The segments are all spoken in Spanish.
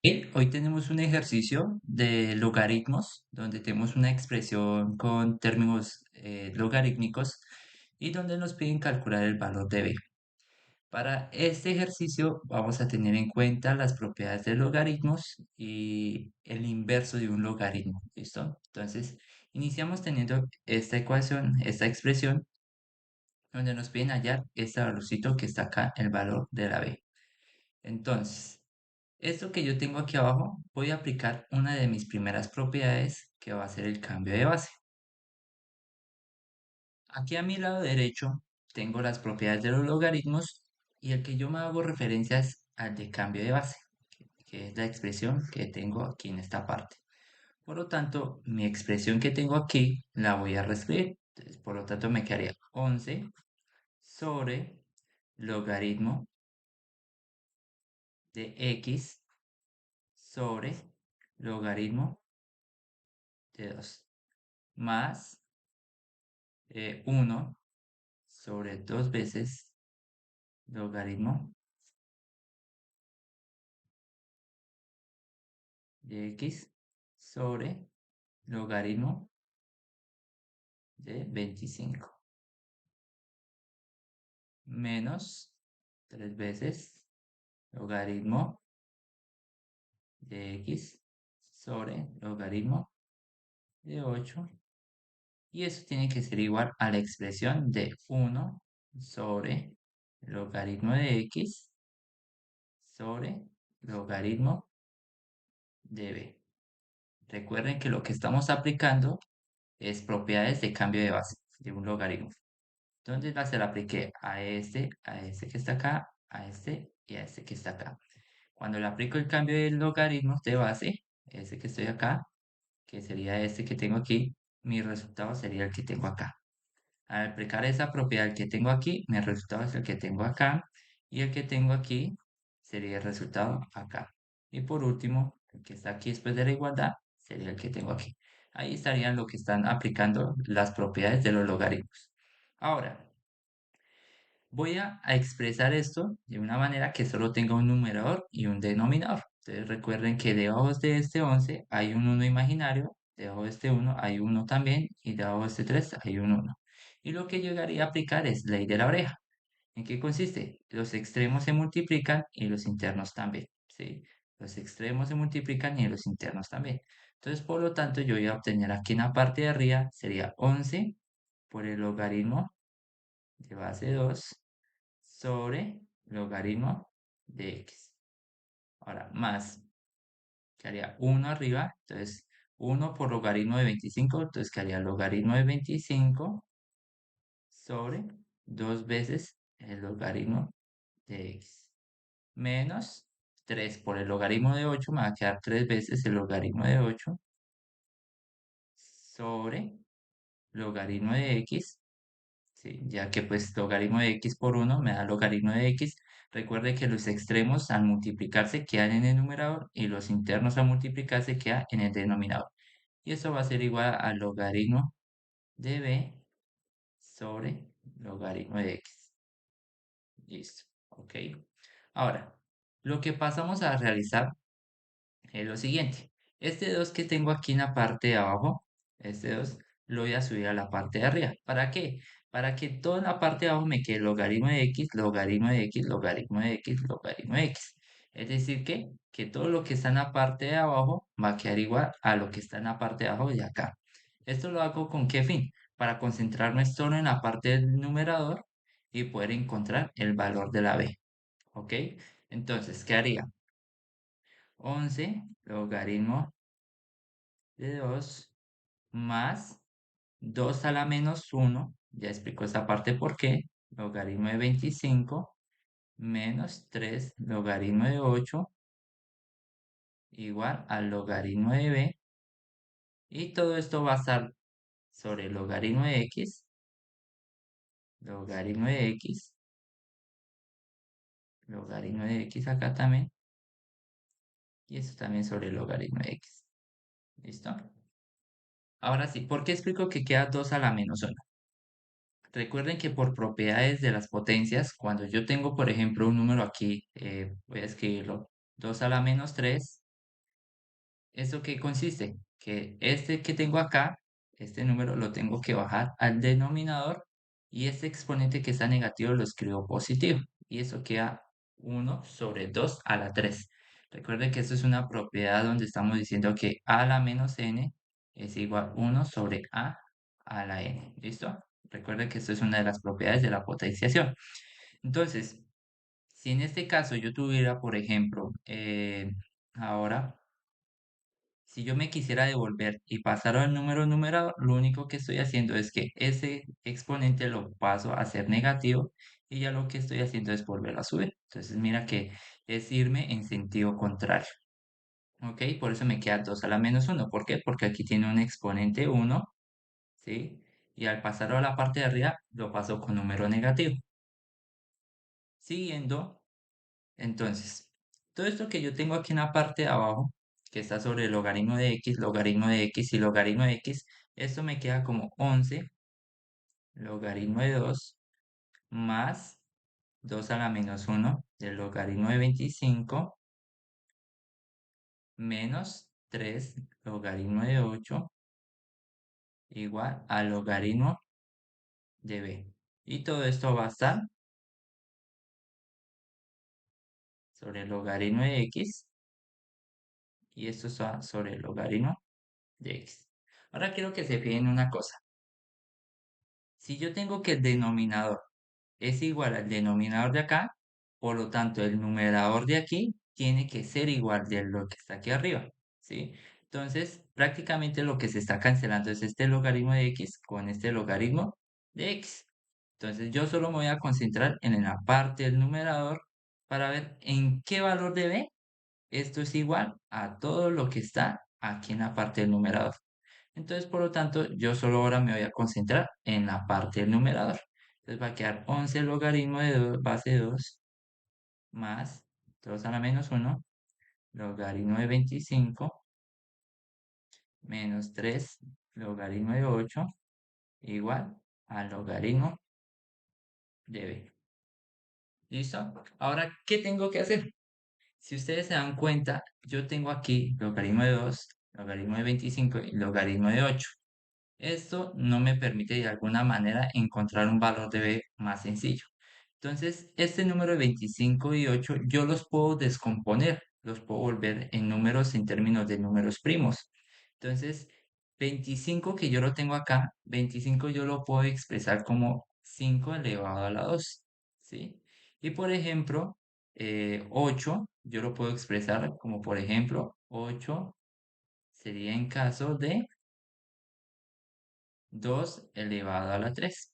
Hoy tenemos un ejercicio de logaritmos, donde tenemos una expresión con términos logarítmicos y donde nos piden calcular el valor de b. Para este ejercicio vamos a tener en cuenta las propiedades de logaritmos y el inverso de un logaritmo, ¿listo? Entonces, iniciamos teniendo esta ecuación, esta expresión, donde nos piden hallar este valorcito que está acá, el valor de la b. Entonces, esto que yo tengo aquí abajo, voy a aplicar una de mis primeras propiedades, que va a ser el cambio de base. Aquí a mi lado derecho tengo las propiedades de los logaritmos y el que yo me hago referencia es al de cambio de base, que es la expresión que tengo aquí en esta parte. Por lo tanto, mi expresión que tengo aquí la voy a reescribir. Entonces, por lo tanto, me quedaría 11 sobre logaritmo de x sobre logaritmo de 2 más 1 sobre 2 veces logaritmo de x sobre logaritmo de 25 menos 3 veces logaritmo de x sobre logaritmo de 8, y eso tiene que ser igual a la expresión de 1 sobre logaritmo de x sobre logaritmo de b. Recuerden que lo que estamos aplicando es propiedades de cambio de base de un logaritmo. Entonces se la apliqué a este que está acá, a este y a este que está acá. Cuando le aplico el cambio de logaritmos de base, ese que estoy acá, que sería este que tengo aquí, mi resultado sería el que tengo acá. Al aplicar esa propiedad que tengo aquí, mi resultado es el que tengo acá, y el que tengo aquí sería el resultado acá. Y por último, el que está aquí después de la igualdad sería el que tengo aquí. Ahí estarían lo que están aplicando las propiedades de los logaritmos. Ahora, voy a expresar esto de una manera que solo tenga un numerador y un denominador. Entonces recuerden que debajo de este 11 hay un 1 imaginario, debajo de este 1 hay uno también, y debajo de este 3 hay un 1. Y lo que llegaría a aplicar es ley de la oreja. ¿En qué consiste? Los extremos se multiplican y los internos también, ¿sí? Los extremos se multiplican y los internos también. Entonces, por lo tanto, yo voy a obtener aquí en la parte de arriba, sería 11 por el logaritmo de base 2 sobre logaritmo de x. Ahora, más, quedaría 1 arriba, entonces 1 por logaritmo de 25, entonces quedaría logaritmo de 25 sobre 2 veces el logaritmo de x. Menos 3 por el logaritmo de 8, me va a quedar 3 veces el logaritmo de 8 sobre logaritmo de x. Sí, ya que pues logaritmo de x por 1 me da logaritmo de x. Recuerde que los extremos al multiplicarse quedan en el numerador y los internos al multiplicarse quedan en el denominador. Y eso va a ser igual al logaritmo de b sobre logaritmo de x. Listo, ok. Ahora, lo que pasamos a realizar es lo siguiente. Este 2 que tengo aquí en la parte de abajo, este 2 lo voy a subir a la parte de arriba. ¿Para qué? Para que toda la parte de abajo me quede logaritmo de x, logaritmo de x, logaritmo de x, logaritmo de x. Es decir, que todo lo que está en la parte de abajo va a quedar igual a lo que está en la parte de abajo de acá. ¿Esto lo hago con qué fin? Para concentrarme solo en la parte del numerador y poder encontrar el valor de la b. ¿Ok? Entonces, ¿qué haría? 11 logaritmo de 2 más 2 a la menos 1, ya explico esa parte por qué, logaritmo de 25 menos 3 logaritmo de 8 igual al logaritmo de b, y todo esto va a estar sobre el logaritmo de x, logaritmo de x, logaritmo de x acá también, y esto también sobre el logaritmo de x. ¿Listo? Ahora sí, ¿por qué explico que queda 2 a la menos 1? Recuerden que por propiedades de las potencias, cuando yo tengo, por ejemplo, un número aquí, voy a escribirlo, 2 a la menos 3, ¿Eso qué consiste? Que este que tengo acá, este número lo tengo que bajar al denominador y este exponente que está negativo lo escribo positivo. Y eso queda 1/2 a la 3. Recuerden que esto es una propiedad donde estamos diciendo que a la menos n es igual a 1/a a la n. ¿Listo? Recuerden que esto es una de las propiedades de la potenciación. Entonces, si en este caso yo tuviera, por ejemplo, ahora si yo me quisiera devolver y pasar al número numerador, lo único que estoy haciendo es que ese exponente lo paso a ser negativo y ya lo que estoy haciendo es volverlo a subir. Entonces mira que es irme en sentido contrario. ¿Ok? Por eso me queda 2 a la menos uno. ¿Por qué? Porque aquí tiene un exponente 1, ¿sí? Y al pasarlo a la parte de arriba, lo paso con número negativo. Siguiendo, entonces, todo esto que yo tengo aquí en la parte de abajo, que está sobre el logaritmo de x y logaritmo de x, esto me queda como 11 logaritmo de 2 más 2 a la menos uno del logaritmo de 25 menos 3 logaritmo de 8 igual al logaritmo de b. Y todo esto va a estar sobre el logaritmo de x y esto está sobre el logaritmo de x. Ahora quiero que se fijen una cosa. Si yo tengo que el denominador es igual al denominador de acá, por lo tanto el numerador de aquí tiene que ser igual de lo que está aquí arriba, ¿sí? Entonces, prácticamente lo que se está cancelando es este logaritmo de x con este logaritmo de x. Entonces, yo solo me voy a concentrar en la parte del numerador para ver en qué valor de b esto es igual a todo lo que está aquí en la parte del numerador. Entonces, por lo tanto, yo solo ahora me voy a concentrar en la parte del numerador. Entonces va a quedar 11 logaritmo de base 2 más 2 a la menos uno logaritmo de 25 menos 3 logaritmo de 8 igual al logaritmo de b. ¿Listo? Ahora, ¿qué tengo que hacer? Si ustedes se dan cuenta, yo tengo aquí logaritmo de 2 logaritmo de 25 y logaritmo de 8. Esto no me permite de alguna manera encontrar un valor de b más sencillo. Entonces, este número de 25 y 8 yo los puedo descomponer, los puedo volver en números en términos de números primos. Entonces, 25 que yo lo tengo acá, 25 yo lo puedo expresar como 5 elevado a la 2, ¿sí? Y por ejemplo, 8 yo lo puedo expresar como por ejemplo 8 sería en caso de 2 elevado a la 3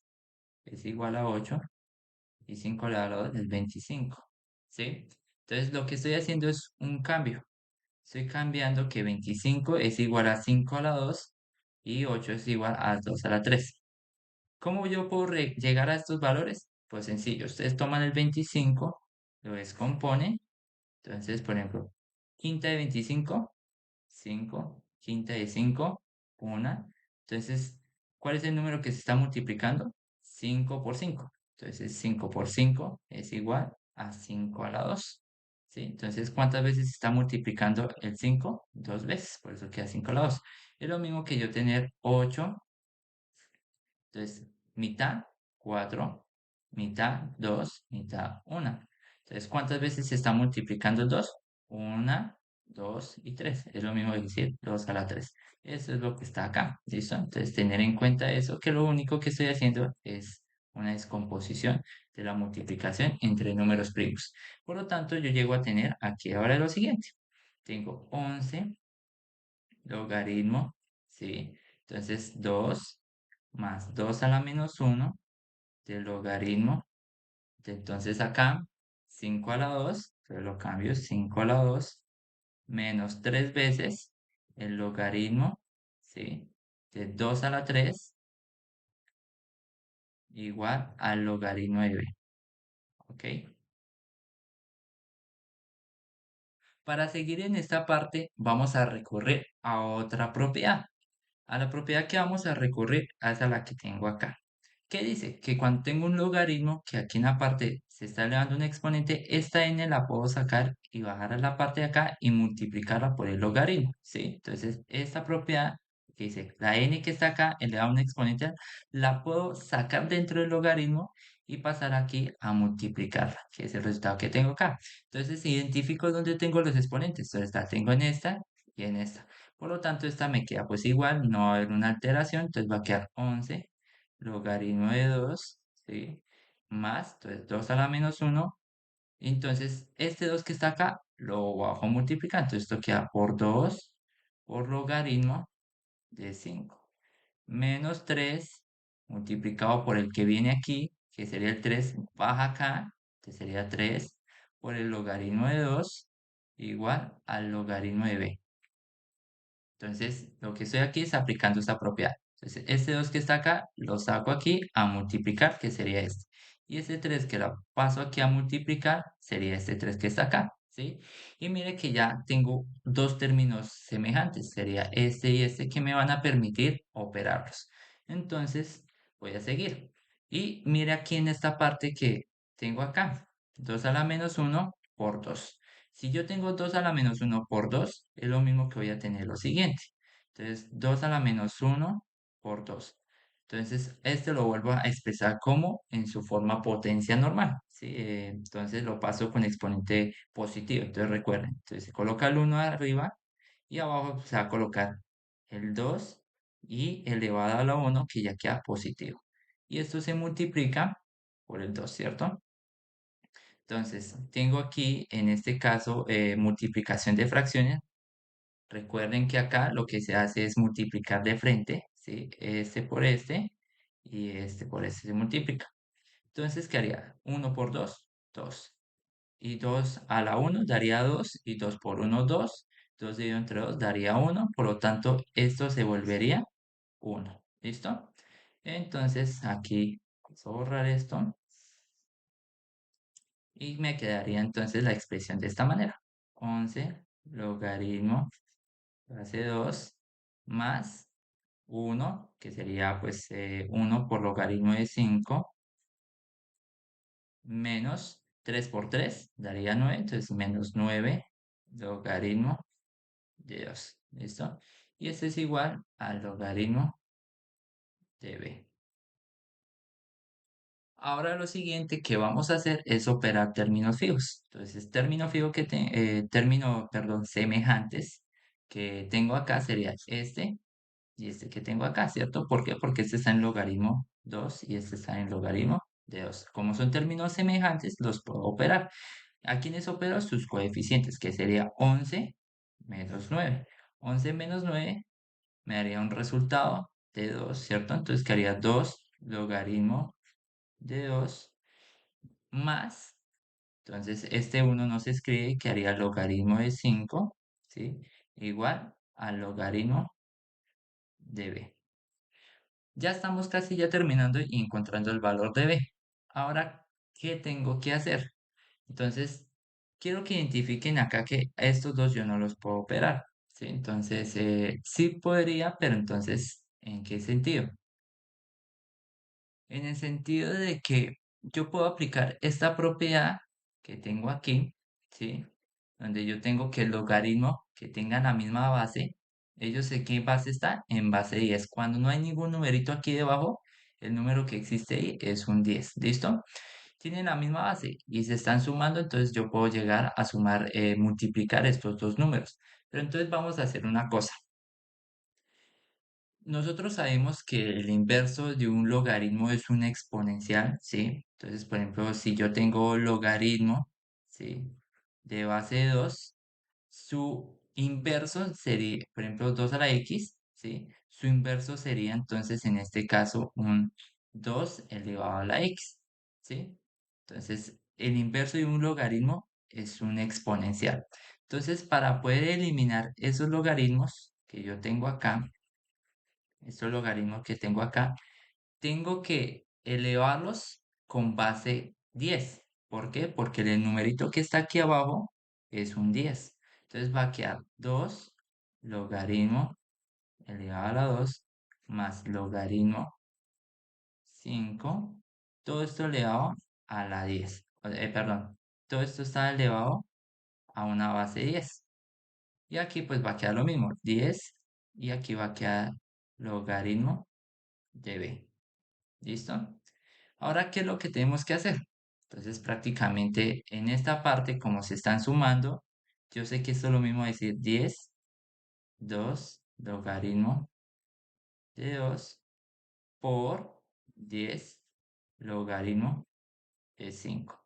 es igual a 8 y 5 elevado a la 2 es 25, ¿sí? Entonces lo que estoy haciendo es un cambio. Estoy cambiando que 25 es igual a 5 a la 2 y 8 es igual a 2 a la 3. ¿Cómo yo puedo llegar a estos valores? Pues sencillo, ustedes toman el 25, lo descomponen. Entonces, por ejemplo, quinta de 25 5 quinta de 5 1. Entonces, ¿cuál es el número que se está multiplicando? 5 por 5. Entonces, 5 por 5 es igual a 5 a la 2. ¿Sí? Entonces, ¿cuántas veces se está multiplicando el 5? Dos veces, por eso queda 5 a la 2. Es lo mismo que yo tener 8. Entonces, mitad, 4, mitad, 2, mitad, 1. Entonces, ¿cuántas veces se está multiplicando el 2? 1, 2 y 3. Es lo mismo que decir 2 a la 3. Eso es lo que está acá. ¿Listo? Entonces, tener en cuenta eso, que lo único que estoy haciendo es una descomposición de la multiplicación entre números primos. Por lo tanto, yo llego a tener aquí ahora lo siguiente. Tengo 11 logaritmo, ¿sí? Entonces, 2 más 2 a la menos uno del logaritmo. Entonces acá, 5 a la 2 pero lo cambio 5 a la 2 menos 3 veces el logaritmo, ¿sí? De 2 a la 3 igual al logaritmo de b, ¿ok? Para seguir en esta parte, vamos a recurrir a otra propiedad. A la propiedad que vamos a recurrir es a la que tengo acá. ¿Qué dice? Que cuando tengo un logaritmo que aquí en la parte se está elevando un exponente, esta n la puedo sacar y bajar a la parte de acá y multiplicarla por el logaritmo, ¿sí? Entonces, esta propiedad que dice, la n que está acá elevada a un exponente, la puedo sacar dentro del logaritmo y pasar aquí a multiplicarla, que es el resultado que tengo acá. Entonces, identifico dónde tengo los exponentes. Entonces, la tengo en esta y en esta. Por lo tanto, esta me queda pues igual, no va a haber una alteración, entonces va a quedar 11 logaritmo de 2, ¿sí? Más, entonces 2 a la menos 1. Entonces, este 2 que está acá lo bajo a multiplicar. Entonces, esto queda por 2 por logaritmo de 5 menos 3 multiplicado por el que viene aquí, que sería el 3 baja acá, que sería 3 por el logaritmo de 2 igual al logaritmo de b. Entonces, lo que estoy aquí es aplicando esta propiedad. Entonces, este 2 que está acá, lo saco aquí a multiplicar, que sería este. Y este 3 que lo paso aquí a multiplicar, sería este 3 que está acá, ¿sí? Y mire que ya tengo dos términos semejantes, sería este y este, que me van a permitir operarlos. Entonces, voy a seguir. Y mire aquí en esta parte que tengo acá, 2 a la menos 1 por 2. Si yo tengo 2 a la menos 1 por 2, es lo mismo que voy a tener lo siguiente. Entonces, 2 a la menos 1 por 2. Entonces, este lo vuelvo a expresar como en su forma potencia normal, ¿sí? Entonces, lo paso con exponente positivo. Entonces, recuerden, entonces se coloca el 1 arriba y abajo se va a colocar el 2 y elevado a la 1 que ya queda positivo. Y esto se multiplica por el 2, ¿cierto? Entonces, tengo aquí, en este caso, multiplicación de fracciones. Recuerden que acá lo que se hace es multiplicar de frente, ¿sí? Este por este y este por este se multiplica. Entonces, ¿qué haría? 1 por 2, 2. Y 2 a la 1 daría 2 y 2 por 1, 2. 2 dividido entre 2 daría 1. Por lo tanto, esto se volvería 1. ¿Listo? Entonces, aquí vamos a borrar esto. Y me quedaría entonces la expresión de esta manera. 11 logaritmo base 2 más 1, que sería pues 1 por logaritmo de 5, menos 3 por 3, daría 9, entonces menos 9 logaritmo de 2. ¿Listo? Y este es igual al logaritmo de b. Ahora lo siguiente que vamos a hacer es operar términos fijos. Entonces, término fijo perdón, semejantes que tengo acá sería este y este que tengo acá, ¿cierto? ¿Por qué? Porque este está en logaritmo 2 y este está en logaritmo de 2. Como son términos semejantes, los puedo operar. ¿A quiénes opero? Sus coeficientes, que sería 11 menos 9. 11 menos 9 me daría un resultado de 2, ¿cierto? Entonces quedaría 2 logaritmo de 2 más, entonces este 1 no se escribe, que haría logaritmo de 5, ¿sí? Igual al logaritmo de b. Ya estamos casi ya terminando y encontrando el valor de b. Ahora, ¿qué tengo que hacer? Entonces, quiero que identifiquen acá que estos dos yo no los puedo operar, ¿sí? Entonces, sí podría, pero entonces, ¿en qué sentido? En el sentido de que yo puedo aplicar esta propiedad que tengo aquí, ¿sí? Donde yo tengo que el logaritmo que tenga la misma base, ellos en qué base están, en base 10. Cuando no hay ningún numerito aquí debajo, el número que existe ahí es un 10. ¿Listo? Tienen la misma base y se están sumando, entonces yo puedo llegar a sumar, multiplicar estos dos números. Pero entonces vamos a hacer una cosa. Nosotros sabemos que el inverso de un logaritmo es un exponencial, ¿sí? Entonces, por ejemplo, si yo tengo logaritmo, ¿sí? De base de 2, su inverso sería, por ejemplo, 2 a la x, ¿sí? Su inverso sería entonces en este caso un 2 elevado a la x, ¿sí? Entonces, el inverso de un logaritmo es un exponencial. Entonces, para poder eliminar esos logaritmos que yo tengo acá, estos logaritmos que tengo acá, tengo que elevarlos con base 10. ¿Por qué? Porque el numerito que está aquí abajo es un 10. Entonces va a quedar 2 logaritmo elevado a la 2 más logaritmo 5. Todo esto elevado a la 10. perdón, todo esto está elevado a una base 10. Y aquí pues va a quedar lo mismo, 10 y aquí va a quedar logaritmo de b. ¿Listo? Ahora, ¿qué es lo que tenemos que hacer? Entonces, prácticamente en esta parte, como se están sumando, yo sé que esto es lo mismo decir 10, 2, logaritmo de 2 por 10, logaritmo de 5.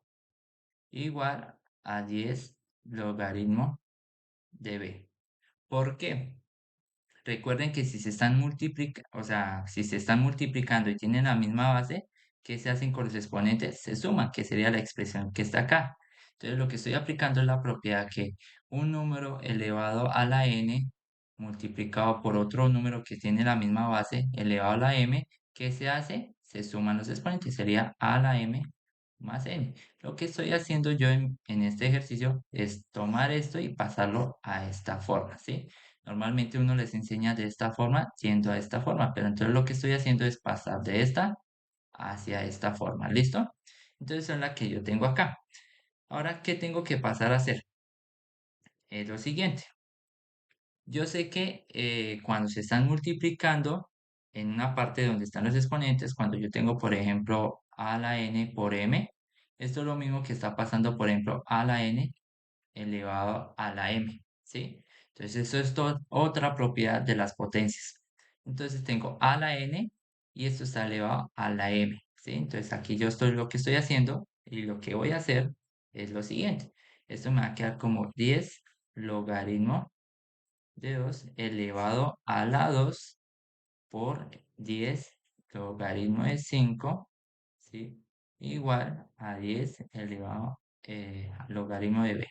Igual a 10 logaritmo de b. ¿Por qué? Recuerden que si se están multiplicando, o sea, si se están multiplicando y tienen la misma base, ¿qué se hacen con los exponentes? Se suman, que sería la expresión que está acá. Entonces, lo que estoy aplicando es la propiedad que un número elevado a la n multiplicado por otro número que tiene la misma base elevado a la m, ¿qué se hace? Se suman los exponentes, sería a la m más n. Lo que estoy haciendo yo en este ejercicio es tomar esto y pasarlo a esta forma, ¿sí? Normalmente uno les enseña de esta forma, yendo a esta forma, pero entonces lo que estoy haciendo es pasar de esta hacia esta forma, ¿listo? Entonces es la que yo tengo acá. Ahora, ¿qué tengo que pasar a hacer? Es lo siguiente. Yo sé que cuando se están multiplicando en una parte donde están los exponentes, cuando yo tengo, por ejemplo, a la n por m, esto es lo mismo que está pasando, por ejemplo, a la n elevado a la m, ¿sí? Entonces, eso es otra propiedad de las potencias. Entonces, tengo a la n y esto está elevado a la m, ¿sí? Entonces, aquí yo estoy lo que estoy haciendo y lo que voy a hacer es lo siguiente. Esto me va a quedar como 10 logaritmo de 2 elevado a la 2 por 10 logaritmo de 5, ¿sí? Igual a 10 elevado al logaritmo de b.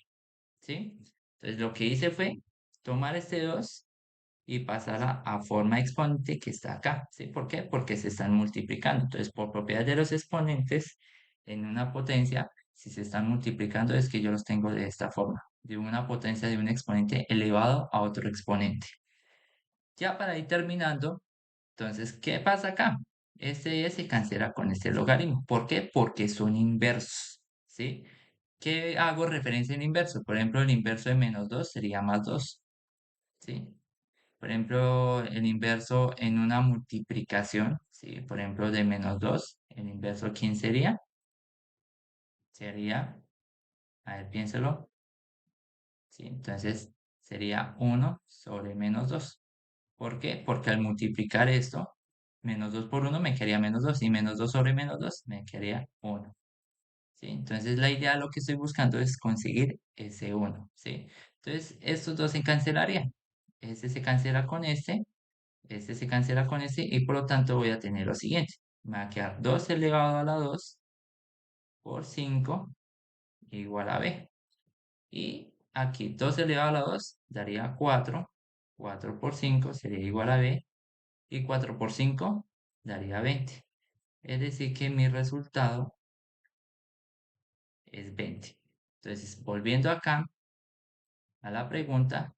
¿Sí? Entonces lo que hice fue tomar este 2 y pasarla a forma exponente que está acá, ¿sí? ¿Por qué? Porque se están multiplicando. Entonces, por propiedad de los exponentes en una potencia, si se están multiplicando es que yo los tengo de esta forma, de una potencia de un exponente elevado a otro exponente. Ya para ir terminando, entonces, ¿qué pasa acá? Este se cancela con este logaritmo. ¿Por qué? Porque son inversos, ¿sí? ¿Qué hago referencia en inverso? Por ejemplo, el inverso de menos 2 sería más 2, ¿sí? Por ejemplo, el inverso en una multiplicación, ¿sí? Por ejemplo, de menos 2, el inverso, ¿quién sería? Sería, a ver, piénselo, ¿sí? Entonces, sería 1 sobre menos 2. ¿Por qué? Porque al multiplicar esto, menos 2 por 1 me quedaría menos 2 y menos 2 sobre menos 2 me quedaría 1. ¿Sí? Entonces la idea, lo que estoy buscando es conseguir ese 1, ¿sí? Entonces estos dos se cancelarían. Este se cancela con este se cancela con este y por lo tanto voy a tener lo siguiente. Me va a quedar 2 elevado a la 2 por 5 igual a b. Y aquí 2 elevado a la 2 daría 4. 4 por 5 sería igual a b. Y 4 por 5 daría 20. Es decir que mi resultado es 20. Entonces, volviendo acá a la pregunta,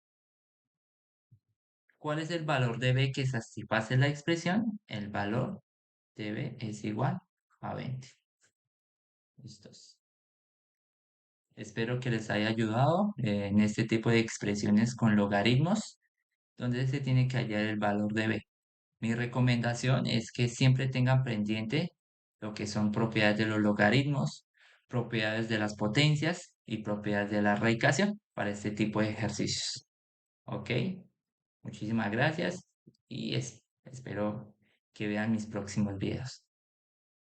¿cuál es el valor de b que satisface la expresión? El valor de b es igual a 20. Listos. Espero que les haya ayudado en este tipo de expresiones con logaritmos, donde se tiene que hallar el valor de b. Mi recomendación es que siempre tengan pendiente lo que son propiedades de los logaritmos, propiedades de las potencias y propiedades de la radicación para este tipo de ejercicios. ¿Ok? Muchísimas gracias y espero que vean mis próximos videos.